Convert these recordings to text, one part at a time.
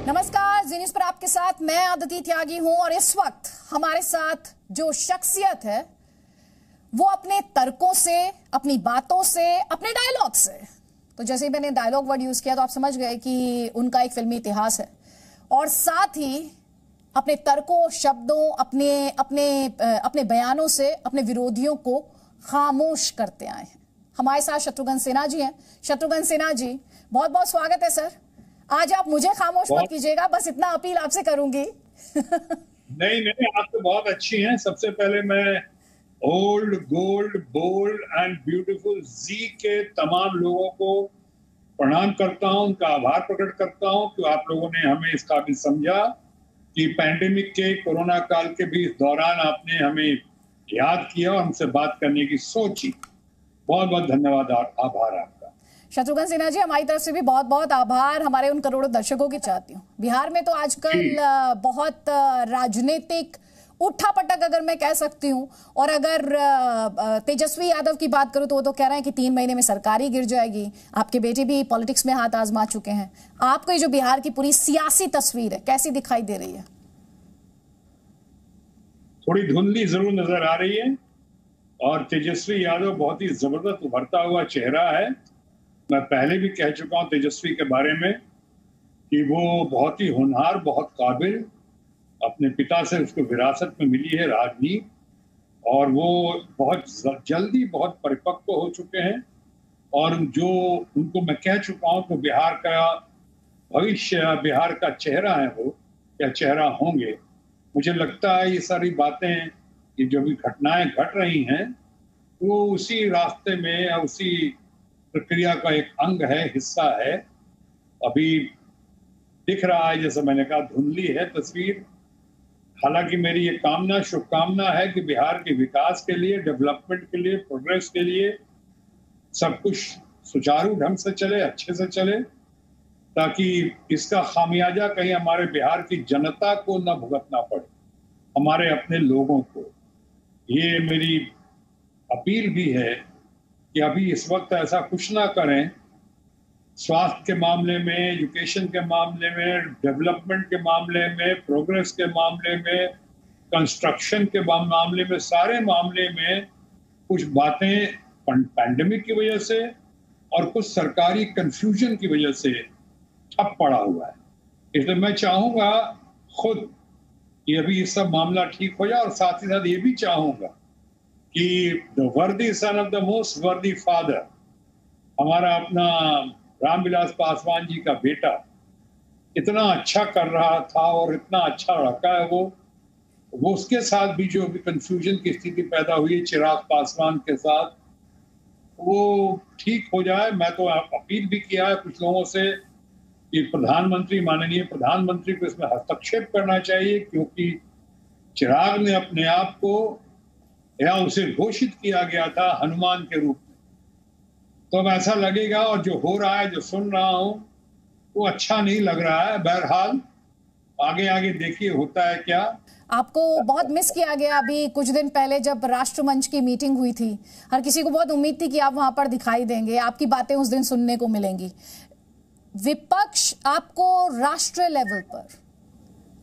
नमस्कार, जी न्यूज़ पर आपके साथ मैं अदिति त्यागी हूं और इस वक्त हमारे साथ जो शख्सियत है वो अपने तर्कों से, अपनी बातों से, अपने डायलॉग से, तो जैसे ही मैंने डायलॉग वर्ड यूज किया तो आप समझ गए कि उनका एक फिल्मी इतिहास है और साथ ही अपने तर्कों, शब्दों, अपने बयानों से अपने विरोधियों को खामोश करते आए हैं। हमारे साथ शत्रुघ्न सिन्हा जी हैं। शत्रुघ्न सिन्हा जी, बहुत बहुत स्वागत है सर। आज आप मुझे खामोश मत कीजिएगा, बस इतना अपील आपसे करूंगी। नहीं, आप तो बहुत अच्छी हैं। सबसे पहले मैं old gold bold and beautiful जी के तमाम लोगों को प्रणाम करता हूं, उनका आभार प्रकट करता हूं कि आप लोगों ने हमें इस काबिल समझा कि पैंडेमिक के, कोरोना काल के भी इस दौरान आपने हमें याद किया और हमसे बात करने की सोची। बहुत बहुत धन्यवाद, आभार आपका। शत्रुघ्न सिन्हा जी, हमारी तरफ से भी बहुत बहुत आभार। हमारे उन करोड़ों दर्शकों की चाहती हूँ। बिहार में तो आजकल बहुत राजनीतिक उठापटक, अगर मैं कह सकती हूँ, और अगर तेजस्वी यादव की बात करूँ तो वो तो कह रहे हैं कि 3 महीने में सरकार ही गिर जाएगी। आपके बेटे भी पॉलिटिक्स में हाथ आजमा चुके हैं। आपको ये जो बिहार की पूरी सियासी तस्वीर है, कैसी दिखाई दे रही है? थोड़ी धुंधली जरूर नजर आ रही है और तेजस्वी यादव बहुत ही जबरदस्त उभरता हुआ चेहरा है। मैं पहले भी कह चुका हूं तेजस्वी के बारे में कि वो बहुत ही होनहार, बहुत काबिल, अपने पिता से उसको विरासत में मिली है राजनीति, और वो बहुत जल्दी बहुत परिपक्व हो चुके हैं। और जो उनको मैं कह चुका हूं कि बिहार का भविष्य, बिहार का चेहरा है वो, या चेहरा होंगे। मुझे लगता है ये सारी बातें, ये जो भी घटनाएं घट रही हैं, वो उसी रास्ते में, उसी प्रक्रिया का एक अंग है, हिस्सा है। अभी दिख रहा है, जैसे मैंने कहा, धुंधली है तस्वीर। हालांकि मेरी ये कामना, शुभकामना है कि बिहार के विकास के लिए, डेवलपमेंट के लिए, प्रोग्रेस के लिए सब कुछ सुचारू ढंग से चले, अच्छे से चले, ताकि इसका खामियाजा कहीं हमारे बिहार की जनता को न भुगतना पड़े, हमारे अपने लोगों को। ये मेरी अपील भी है कि अभी इस वक्त ऐसा कुछ ना करें। स्वास्थ्य के मामले में, एजुकेशन के मामले में, डेवलपमेंट के मामले में, प्रोग्रेस के मामले में, कंस्ट्रक्शन के मामले में, सारे मामले में कुछ बातें पैंडेमिक की वजह से और कुछ सरकारी कंफ्यूजन की वजह से ठप पड़ा हुआ है। इसलिए मैं चाहूंगा खुद कि अभी ये सब मामला ठीक हो जाए, और साथ ही साथ ये भी चाहूंगा कि द वर्दी सन ऑफ द मोस्ट वर्दी फादर, हमारा अपना रामविलास पासवान जी का बेटा, इतना अच्छा कर रहा था और इतना अच्छा लड़का है वो उसके साथ भी जो भी कंफ्यूजन की स्थिति पैदा हुई चिराग पासवान के साथ, वो ठीक हो जाए। मैं तो अपील भी किया है कुछ लोगों से कि प्रधानमंत्री, माननीय प्रधानमंत्री को इसमें हस्तक्षेप करना चाहिए, क्योंकि चिराग ने अपने आप को, या उसे घोषित किया गया था हनुमान के रूप में। तो अब ऐसा लगेगा, और जो हो रहा है, जो सुन रहा हूं, वो अच्छा नहीं लग रहा है। बहरहाल आगे देखिए होता है क्या। आपको बहुत मिस किया गया अभी कुछ दिन पहले जब राष्ट्रमंच की मीटिंग हुई थी। हर किसी को बहुत उम्मीद थी कि आप वहां पर दिखाई देंगे, आपकी बातें उस दिन सुनने को मिलेंगी। विपक्ष आपको राष्ट्रीय लेवल पर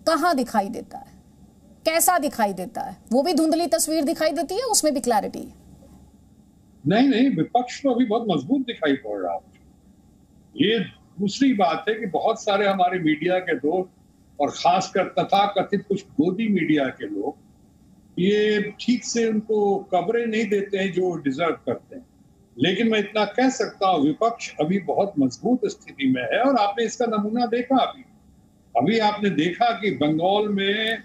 कहां दिखाई देता है, कैसा दिखाई देता है? वो भी धुंधली तस्वीर दिखाई देती है, उसमें भी क्लैरिटी? नहीं, विपक्ष तो अभी बहुत मजबूत दिखाई पड़ रहा है। ये दूसरी बात है कि बहुत सारे हमारे मीडिया के दोस्त, और खासकर तथाकथित कुछ गोदी मीडिया के लोग, ये ठीक से उनको कवरेज नहीं देते हैं जो डिजर्व करते हैं। लेकिन मैं इतना कह सकता हूँ, विपक्ष अभी बहुत मजबूत स्थिति में है, और आपने इसका नमूना देखा। अभी आपने देखा कि बंगाल में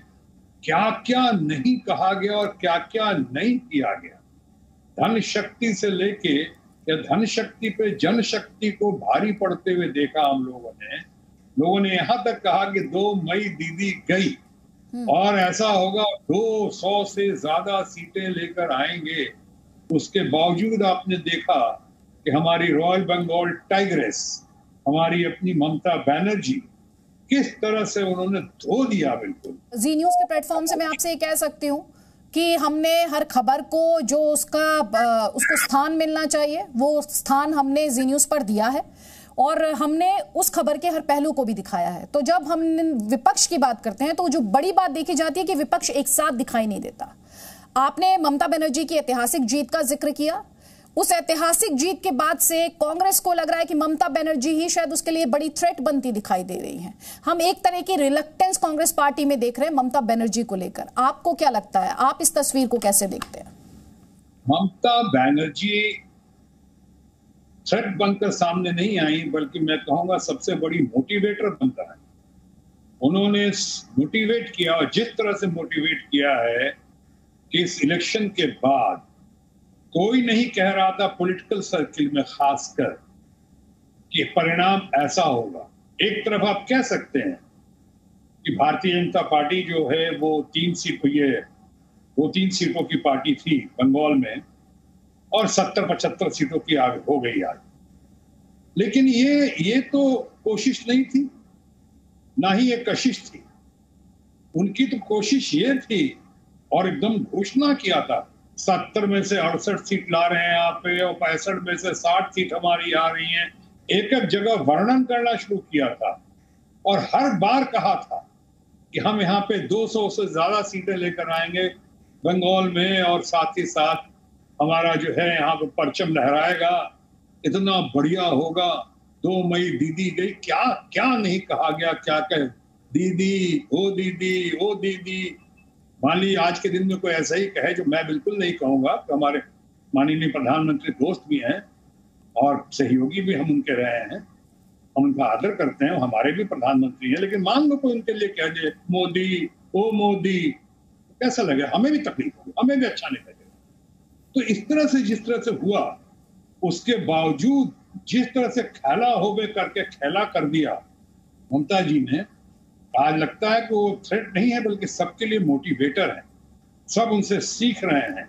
क्या क्या नहीं कहा गया और क्या क्या नहीं किया गया। धन शक्ति से लेके, या धन शक्ति पे जनशक्ति को भारी पड़ते हुए देखा हम लोगों ने यहां तक कहा कि 2 मई दीदी गई, और ऐसा होगा 200 से ज्यादा सीटें लेकर आएंगे। उसके बावजूद आपने देखा कि हमारी रॉयल बंगाल टाइग्रेस, हमारी अपनी ममता बनर्जी, किस तरह से उन्होंने धो दिया। बिल्कुल जी न्यूज़ के प्लेटफॉर्म से मैं आपसे ये कह सकती हूँ कि हमने हर खबर को जो उसको स्थान मिलना चाहिए, वो स्थान हमने जी न्यूज़ पर दिया है। और हमने उस खबर के हर पहलू को भी दिखाया है। तो जब हम विपक्ष की बात करते हैं तो जो बड़ी बात देखी जाती है कि विपक्ष एक साथ दिखाई नहीं देता। आपने ममता बनर्जी की ऐतिहासिक जीत का जिक्र किया। उस ऐतिहासिक जीत के बाद से कांग्रेस को लग रहा है कि ममता बनर्जी ही शायद उसके लिए बड़ी थ्रेट बनती दिखाई दे रही है। हम एक तरह की रिलक्टेंस कांग्रेस पार्टी में देख रहे हैं ममता बनर्जी को लेकर। आपको क्या लगता है, आप इस तस्वीर को कैसे देखते हैं? ममता बनर्जी थ्रेट बनकर सामने नहीं आई, बल्कि मैं कहूंगा सबसे बड़ी मोटिवेटर बनकर आई। उन्होंने मोटिवेट किया, और जिस तरह से मोटिवेट किया है कि इस इलेक्शन के बाद कोई नहीं कह रहा था पॉलिटिकल सर्किल में खासकर कि परिणाम ऐसा होगा। एक तरफ आप कह सकते हैं कि भारतीय जनता पार्टी जो है वो 3 सीटों की पार्टी थी बंगाल में, और 70-75 सीटों की आगे हो गई आज। लेकिन ये तो कोशिश नहीं थी, ना ही ये कशिश थी। उनकी तो कोशिश ये थी, और एकदम घोषणा किया था 70 में से 68 सीट ला रहे हैं आप पे, और 65 में से 60 सीट हमारी आ रही हैं। एक एक जगह वर्णन करना शुरू किया था, और हर बार कहा था कि हम यहाँ पे 200 से ज्यादा सीटें लेकर आएंगे बंगाल में, और साथ ही साथ हमारा जो है यहाँ पे परचम लहराएगा, इतना बढ़िया होगा। 2 मई दीदी गई, क्या क्या नहीं कहा गया, क्या कहे, दीदी ओ दीदी ओ दीदी। मान लीजिए आज के दिन में कोई ऐसा ही कहे, जो मैं बिल्कुल नहीं कहूंगा, तो हमारे माननीय प्रधानमंत्री दोस्त भी हैं और सहयोगी भी हम उनके रहे हैं, हम उनका आदर करते हैं, हमारे भी प्रधानमंत्री हैं। लेकिन मान लो कोई उनके लिए कह दे मोदी ओ मोदी, कैसा लगे? हमें भी तकलीफ होगी, हमें भी अच्छा नहीं लगेगा। तो इस तरह से जिस तरह से हुआ, उसके बावजूद जिस तरह से खेला होवे करके खेला कर दिया ममता जी ने, आज लगता है कि वो थ्रेट नहीं है बल्कि सबके लिए मोटिवेटर है। सब उनसे सीख रहे हैं,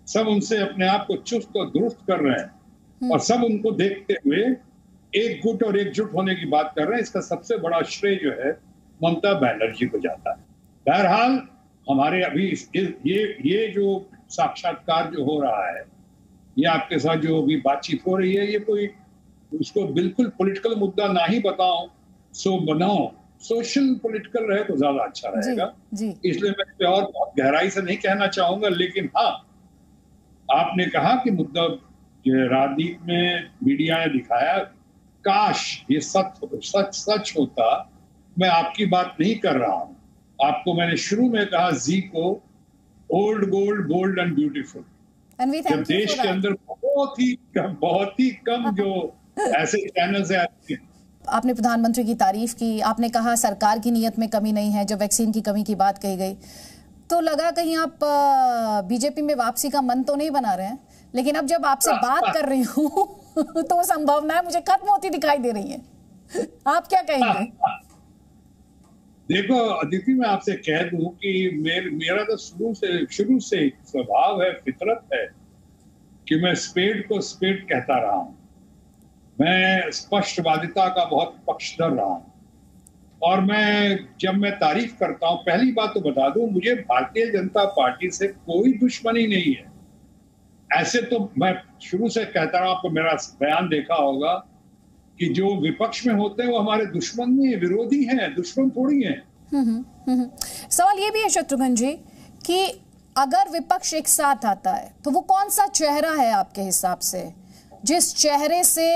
सब उनसे अपने आप को चुस्त और दुरुस्त कर रहे हैं, और सब उनको देखते हुए एक गुट और एकजुट होने की बात कर रहे हैं। इसका सबसे बड़ा श्रेय जो है ममता बनर्जी को जाता है। बहरहाल हमारे अभी ये जो साक्षात्कार जो हो रहा है, ये आपके साथ जो अभी बातचीत हो रही है, ये कोई उसको बिल्कुल पॉलिटिकल मुद्दा ना ही बताओ, सो बनाओ, सोशल पॉलिटिकल रहे तो ज्यादा अच्छा रहेगा। इसलिए मैं इस पे और बहुत गहराई से नहीं कहना चाहूंगा। लेकिन हाँ, आपने कहा कि मुद्दा राजनीति में मीडिया ने दिखाया, काश ये सच होता। मैं आपकी बात नहीं कर रहा हूं, आपको मैंने शुरू में कहा जी को old gold bold and beautiful. जब देश के अंदर बहुत ही कम जो ऐसे चैनल्स हैं। आपने प्रधानमंत्री की तारीफ की, आपने कहा सरकार की नीयत में कमी नहीं है। जब वैक्सीन की कमी की बात कही गई तो लगा कहीं आप बीजेपी में वापसी का मन तो नहीं बना रहे हैं। लेकिन अब जब आपसे बात कर रही हूँ तो संभावनाएं मुझे खत्म होती दिखाई दे रही हैं। आप क्या कहेंगे? देखो अदिति, मैं आपसे कह दूं कि मेरा तो शुरू से स्वभाव है, फितरत है कि मैं स्पेड को स्पेड कहता रहा हूं। मैं स्पष्टवादिता का बहुत पक्षधर रहा हूं, और जब मैं तारीफ करता हूं, पहली बात तो बता दूं, मुझे भारतीय जनता पार्टी से कोई दुश्मनी नहीं है। ऐसे तो मैं शुरू से कहता रहा, आपको मेरा बयान देखा होगा कि जो विपक्ष में होते हैं वो हमारे दुश्मन नहीं, विरोधी हैं, दुश्मन थोड़ी हैं। सवाल ये भी है शत्रुघ्न जी कि अगर विपक्ष एक साथ आता है तो वो कौन सा चेहरा है आपके हिसाब से, जिस चेहरे से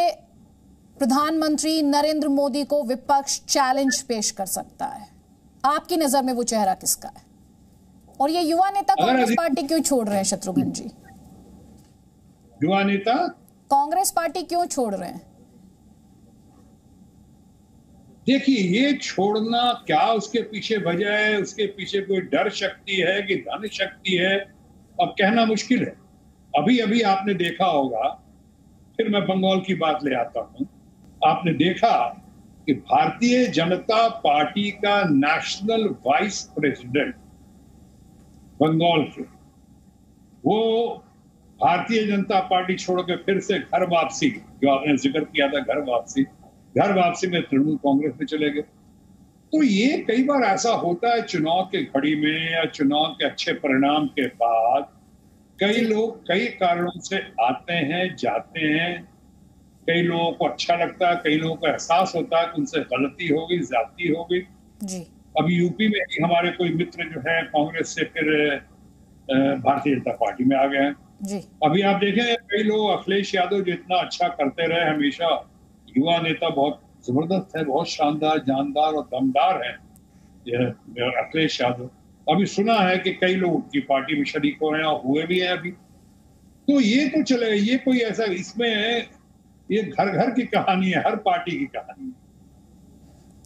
प्रधानमंत्री नरेंद्र मोदी को विपक्ष चैलेंज पेश कर सकता है? आपकी नजर में वो चेहरा किसका है? और ये युवा नेता कांग्रेस पार्टी क्यों छोड़ रहे हैं शत्रुघ्न जी? युवा नेता कांग्रेस पार्टी क्यों छोड़ रहे हैं? देखिए, ये छोड़ना क्या उसके पीछे वजह है, उसके पीछे कोई डर शक्ति है कि धन शक्ति है, अब कहना मुश्किल है। अभी अभी आपने देखा होगा, फिर मैं बंगाल की बात ले आता हूं, आपने देखा कि भारतीय जनता पार्टी का नेशनल वाइस प्रेसिडेंट बंगाल के, वो भारतीय जनता पार्टी छोड़ के फिर से घर वापसी, जो आपने जिक्र किया था घर वापसी में तृणमूल कांग्रेस में चले गए। तो ये कई बार ऐसा होता है चुनाव के घड़ी में या चुनाव के अच्छे परिणाम के बाद, कई लोग कई कारणों से आते हैं, जाते हैं, कई लोगों को अच्छा लगता है, कई लोगों को एहसास होता है कि उनसे गलती हो गई, ज्यादती हो गई। जी। अभी यूपी में ही हमारे कोई मित्र जो है कांग्रेस से फिर भारतीय जनता पार्टी में आ गए हैं। जी। अभी आप देखें कई लोग, अखिलेश यादव जो इतना अच्छा करते रहे हमेशा, युवा नेता बहुत जबरदस्त है, बहुत शानदार, जानदार और दमदार है ये अखिलेश यादव। अभी सुना है कि कई लोग उनकी पार्टी में शरीक हो रहे हैं और हुए भी हैं अभी। तो ये तो चले, ये कोई ऐसा इसमें ये घर घर की कहानी है, हर पार्टी की कहानी है।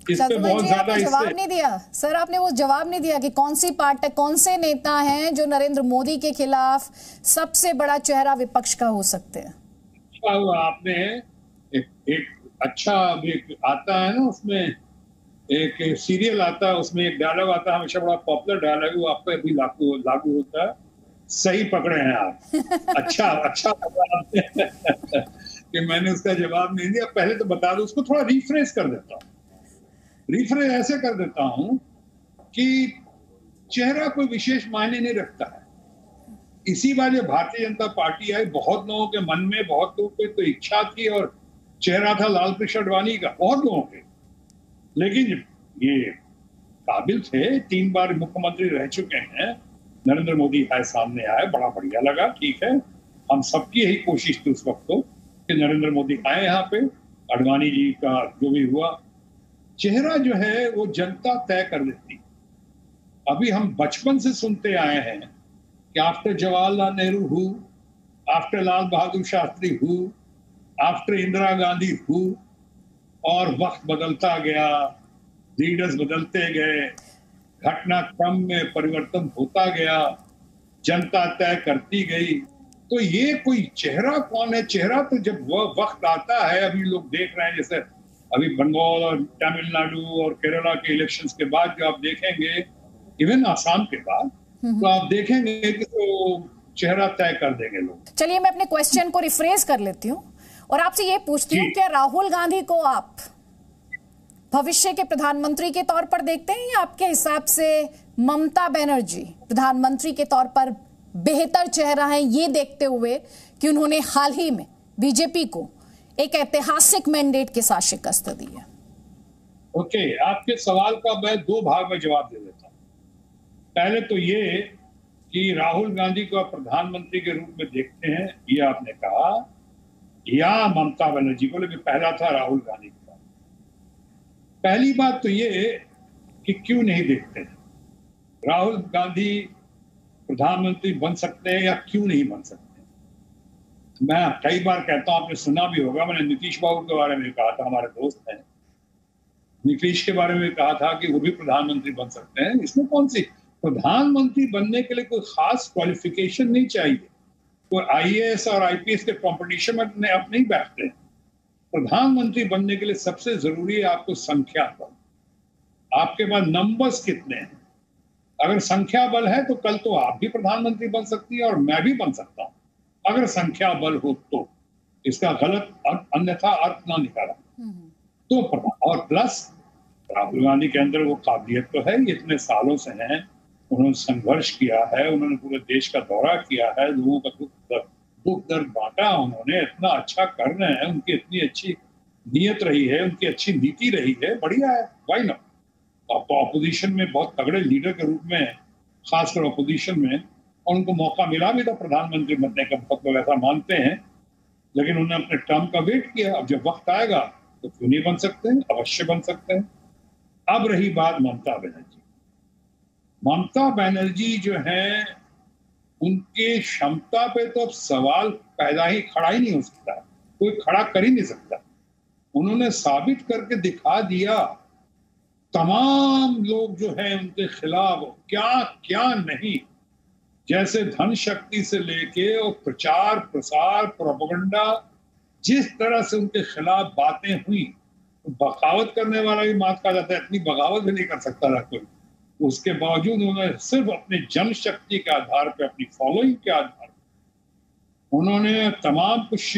इस पे बहुत ज्यादा जवाब नहीं दिया सर, आपने वो जवाब नहीं दिया कि कौन सी पार्टी, कौन से नेता हैं जो नरेंद्र मोदी के खिलाफ सबसे बड़ा चेहरा विपक्ष का हो सकते हैं। अच्छा हुआ आपने एक अच्छा एक आता है ना, उसमें एक सीरियल आता है, उसमें एक डायलॉग आता है हमेशा, बड़ा पॉपुलर डायलॉग, वो आप पे भी लागू होता है। सही पकड़े हैं आप। अच्छा कि मैंने उसका जवाब नहीं दिया। पहले तो बता दो, उसको थोड़ा रिफ्रेश कर देता हूँ। रिफ्रेश ऐसे कर देता हूं कि चेहरा कोई विशेष मायने नहीं रखता है। इसी बार जब भारतीय जनता पार्टी आई, बहुत लोगों के मन में, बहुत लोगों की तो इच्छा थी और चेहरा था लाल कृष्ण आडवाणी का, बहुत लोगों के। लेकिन ये काबिल थे, 3 बार मुख्यमंत्री रह चुके हैं, नरेंद्र मोदी आए, सामने आए, बड़ा बढ़िया लगा। ठीक है, हम सबकी यही कोशिश थी उस वक्त तो कि नरेंद्र मोदी आए यहाँ पे। आडवाणी जी का जो भी हुआ, चेहरा जो है वो जनता तय कर देती। अभी हम बचपन से सुनते आए हैं कि after Jawaharlal Nehru who, after Lal Bahadur Shastri who, after Indira Gandhi who, और वक्त बदलता गया, लीडर्स बदलते गए, घटनाक्रम में परिवर्तन होता गया, जनता तय करती गई। तो ये कोई चेहरा कौन है? चेहरा तो जब वह वक्त आता है, अभी लोग देख रहे हैं, जैसे अभी बंगाल और तमिलनाडु और केरला के इलेक्शंस के बाद जो आप देखेंगे, इवन आसाम के बाद, तो आप देखेंगे कि तो चेहरा तय कर देंगे लोग। चलिए मैं अपने क्वेश्चन को रिफ्रेश कर लेती हूँ और आपसे ये पूछती हूँ, क्या राहुल गांधी को आप भविष्य के प्रधानमंत्री के तौर पर देखते हैं, या आपके हिसाब से ममता बनर्जी प्रधानमंत्री के तौर पर बेहतर चेहरा है, ये देखते हुए कि उन्होंने हाल ही में बीजेपी को एक ऐतिहासिक मैंडेट के साथ शिकस्त दी है? ओके, आपके सवाल का मैं 2 भाग में जवाब दे देता हूं। पहले तो ये कि राहुल गांधी को आप प्रधानमंत्री के रूप में देखते हैं, ये आपने कहा, या ममता बनर्जी को, लेकिन पहला था राहुल गांधी का। पहली बात तो ये कि क्यों नहीं देखते हैं राहुल गांधी प्रधानमंत्री बन सकते हैं या क्यों नहीं बन सकते। मैं कई बार कहता हूं, आपने सुना भी होगा, मैंने नीतीश बाबू के बारे में कहा था, हमारे दोस्त हैं, नीतीश के बारे में कहा था कि वो भी प्रधानमंत्री बन सकते हैं। इसमें कौन सी, प्रधानमंत्री बनने के लिए कोई खास क्वालिफिकेशन नहीं चाहिए, कोई आईएएस और आईपीएस के कंपटीशन में आप नहीं बैठते। प्रधानमंत्री बनने के लिए सबसे जरूरी है आपको संख्या बल, आपके पास नंबर्स कितने हैं। अगर संख्या बल है तो कल तो आप भी प्रधानमंत्री बन सकती है और मैं भी बन सकता हूं, अगर संख्या बल हो तो। इसका गलत अन्यथा अर्थ ना निकाला तो। और प्लस राहुल गांधी के अंदर वो काबिलियत तो है, ये इतने सालों से हैं, उन्होंने संघर्ष किया है, उन्होंने पूरे देश का दौरा किया है, लोगों का दुख दर्द बांटा, उन्होंने इतना अच्छा कर रहे हैं, उनकी इतनी अच्छी नीयत रही है, उनकी अच्छी नीति रही है, बढ़िया है, वाई नॉट। ऑपोजिशन में बहुत तगड़े लीडर के रूप में, खासकर ऑपोजिशन में, और उनको मौका मिला भी था प्रधानमंत्री बनने का, बहुत लोग ऐसा मानते हैं, लेकिन उन्होंने अपने टर्म का वेट किया। अब जब वक्त आएगा तो क्यों नहीं बन सकते हैं, अवश्य बन सकते हैं। अब रही बात ममता बनर्जी, ममता बनर्जी जो है, उनके क्षमता पे तो अब सवाल पैदा ही खड़ा ही नहीं हो सकता, कोई खड़ा कर ही नहीं सकता। उन्होंने साबित करके दिखा दिया, तमाम लोग जो है उनके खिलाफ क्या क्या नहीं, जैसे धन शक्ति से लेके और प्रचार प्रसार प्रोपेगेंडा, जिस तरह से उनके खिलाफ बातें हुई, बगावत करने वाला भी मात कहा जाता है, इतनी बगावत भी नहीं कर सकता था कोई। उसके बावजूद उन्होंने सिर्फ अपनी जनशक्ति के आधार पर, अपनी फॉलोइंग के आधार पर, उन्होंने तमाम कुछ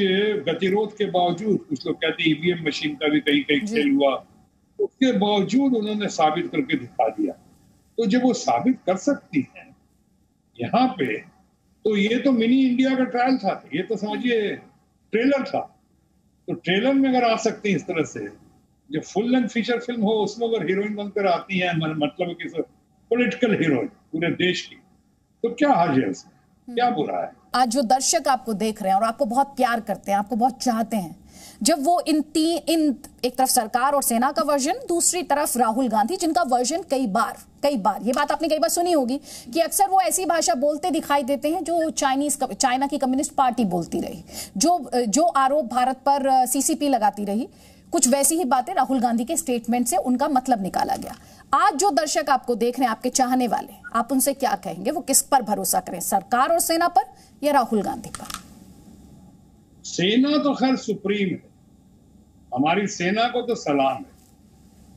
गतिरोध के बावजूद, कुछ लोग कहते हैं ईवीएम मशीन का भी कहीं कहीं खेल हुआ, उसके बावजूद उन्होंने साबित करके दिखा दिया। तो जब वो साबित कर सकती हैं यहाँ पे, तो ये तो मिनी इंडिया का ट्रायल था, ये तो समझिए ट्रेलर था। तो ट्रेलर में अगर आ सकती है इस तरह से, जो फुल लेंथ फीचर फिल्म हो उसमें अगर हीरोइन बनकर आती है, मतलब कि पॉलिटिकल हीरोइन पूरे देश की, तो क्या हर्ज है उसमें, क्या बुरा है? आज जो दर्शक आपको देख रहे हैं और आपको बहुत प्यार करते हैं, आपको बहुत चाहते हैं, जब वो इन एक तरफ सरकार और सेना का वर्जन, दूसरी तरफ राहुल गांधी जिनका वर्जन कई बार ये बात आपने कई बार सुनी होगी कि अक्सर वो ऐसी भाषा बोलते दिखाई देते हैं जो चाइना की कम्युनिस्ट पार्टी बोलती रही, जो आरोप भारत पर सीसीपी लगाती रही, कुछ वैसी ही बातें राहुल गांधी के स्टेटमेंट से उनका मतलब निकाला गया। आज जो दर्शक आपको देख रहे हैं, आपके चाहने वाले, आप उनसे क्या कहेंगे? वो किस पर भरोसा करें, सरकार और सेना पर या राहुल गांधी पर? सेना तो खैर सुप्रीम है, हमारी सेना को तो सलाम है।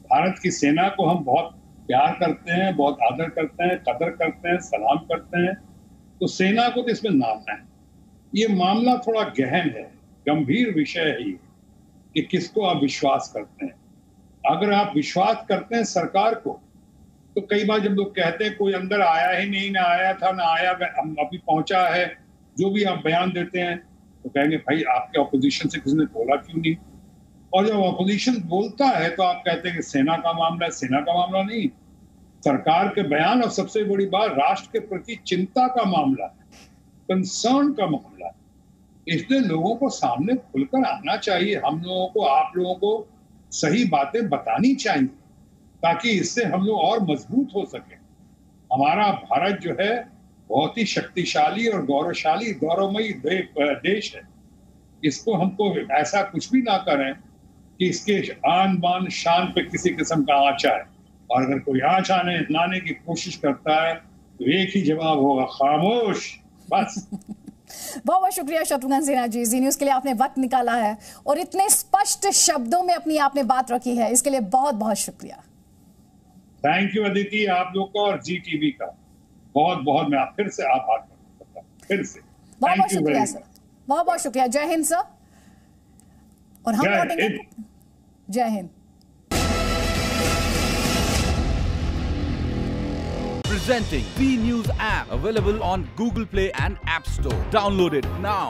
भारत की सेना को हम बहुत प्यार करते हैं, बहुत आदर करते हैं, कदर करते हैं, सलाम करते हैं, तो सेना को तो इसमें नामना है। ये मामला थोड़ा गहन है, गंभीर विषय है कि किसको आप विश्वास करते हैं। अगर आप विश्वास करते हैं सरकार को, तो कई बार जब लोग कहते हैं कोई अंदर आया ही नहीं, ना आया था ना आया अभी पहुंचा है, जो भी आप बयान देते हैं, तो कहेंगे भाई आपके ऑपोजिशन से किसी ने बोला क्यों नहीं? और जब ऑपोजिशन बोलता है तो आप कहते हैं कि सेना का मामला है। सेना का मामला नहीं, सरकार के बयान और सबसे बड़ी बात राष्ट्र के प्रति चिंता का मामला है, कंसर्न का मामला है। इसलिए लोगों को सामने खुलकर आना चाहिए, हम लोगों को, आप लोगों को सही बातें बतानी चाहिए, ताकि इससे हम लोग और मजबूत हो सके। हमारा भारत जो है बहुत ही शक्तिशाली और गौरवशाली, गौरवमयी देश है। इसको हमको ऐसा कुछ भी ना करें कि इसके आन बान शान पे किसी किस्म का आँच आए, और अगर कोई आँच लाने की कोशिश करता है तो एक ही जवाब होगा, खामोश, बस। बहुत बहुत शुक्रिया शत्रुघ्न सिन्हा जी, जी न्यूज़ के लिए आपने वक्त निकाला है और इतने स्पष्ट शब्दों में अपनी आपने बात रखी है, इसके लिए बहुत बहुत शुक्रिया। थैंक यू अदिति, आप लोग का और जी टीवी का बहुत बहुत मैं फिर से आभार करता हूं, फिर से बहुत बहुत शुक्रिया सर, बहुत बहुत शुक्रिया। जय हिंद सर, और हम लौटेंगे। जय Hind. Presenting V News app, available on Google Play and App Store. Download it now.